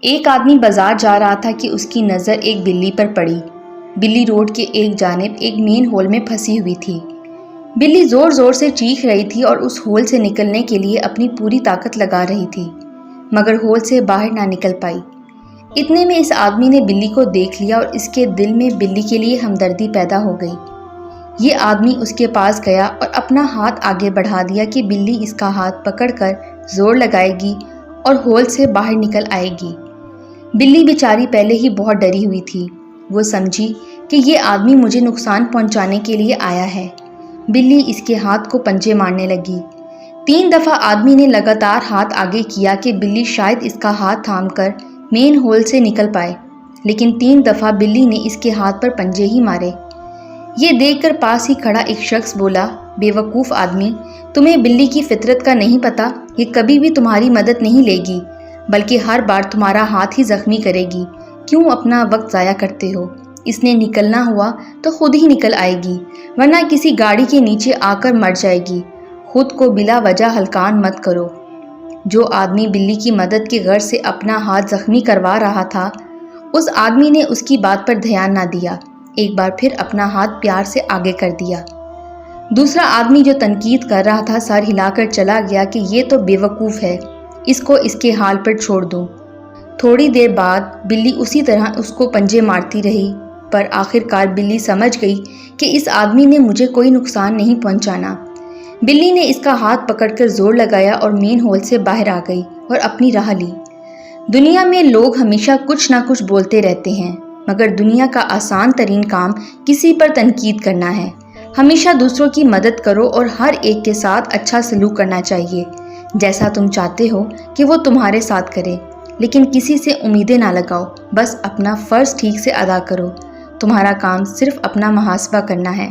ایک آدمی بازار جا رہا تھا کہ اس کی نظر ایک بلی پر پڑی۔ بلی روڈ کے ایک جانب ایک مین ہول میں پھنسی ہوئی تھی۔ بلی زور زور سے چیخ رہی تھی اور اس ہول سے نکلنے کے لیے اپنی پوری طاقت لگا رہی تھی، مگر ہول سے باہر نہ نکل پائی۔ اتنے میں اس آدمی نے بلی کو دیکھ لیا اور اس کے دل میں بلی کے لیے ہمدردی پیدا ہو گئی۔ یہ آدمی اس کے پاس گیا اور اپنا ہاتھ آگے بڑھا دیا کہ بلی اس کا ہاتھ پکڑ کر زور لگائے گی اور ہول سے باہر نکل آئے گی۔ بلی بیچاری پہلے ہی بہت ڈری ہوئی تھی۔ وہ سمجھی کہ یہ آدمی مجھے نقصان پہنچانے کے لیے آیا ہے۔ بلی اس کے ہاتھ کو پنجے مارنے لگی۔ 3 دفعہ آدمی نے لگاتار ہاتھ آگے کیا کہ بلی شاید اس کا ہاتھ تھام کر مین ہول سے نکل پائے، لیکن 3 دفعہ بلی نے اس کے ہاتھ پر پنجے ہی مارے۔ یہ دیکھ کر پاس ہی کھڑا ایک شخص بولا، بے وقوف آدمی، تمہیں بلی کی فطرت کا نہیں پتا؟ یہ کبھی بھی تمہاری مدد نہیں لے گی، بلکہ ہر بار تمہارا ہاتھ ہی زخمی کرے گی۔ کیوں اپنا وقت ضائع کرتے ہو؟ اس نے نکلنا ہوا تو خود ہی نکل آئے گی، ورنہ کسی گاڑی کے نیچے آ کر مر جائے گی۔ خود کو بلا وجہ ہلکان مت کرو۔ جو آدمی بلی کی مدد کی غرض سے اپنا ہاتھ زخمی کروا رہا تھا، اس آدمی نے اس کی بات پر دھیان نہ دیا، ایک بار پھر اپنا ہاتھ پیار سے آگے کر دیا۔ دوسرا آدمی جو تنقید کر رہا تھا سر ہلا کر چلا گیا کہ یہ تو بے وقوف ہے، اس کو اس کے حال پر چھوڑ دو۔ تھوڑی دیر بعد بلی اسی طرح اس کو پنجے مارتی رہی، پر آخرکار بلی سمجھ گئی کہ اس آدمی نے مجھے کوئی نقصان نہیں پہنچانا۔ بلی نے اس کا ہاتھ پکڑ کر زور لگایا اور مین ہول سے باہر آ گئی اور اپنی راہ لی۔ دنیا میں لوگ ہمیشہ کچھ نہ کچھ بولتے رہتے ہیں، مگر دنیا کا آسان ترین کام کسی پر تنقید کرنا ہے۔ ہمیشہ دوسروں کی مدد کرو اور ہر ایک کے ساتھ اچھا سلوک کرنا چاہیے، جیسا تم چاہتے ہو کہ وہ تمہارے ساتھ کرے، لیکن کسی سے امیدیں نہ لگاؤ، بس اپنا فرض ٹھیک سے ادا کرو۔ تمہارا کام صرف اپنا محاسبہ کرنا ہے۔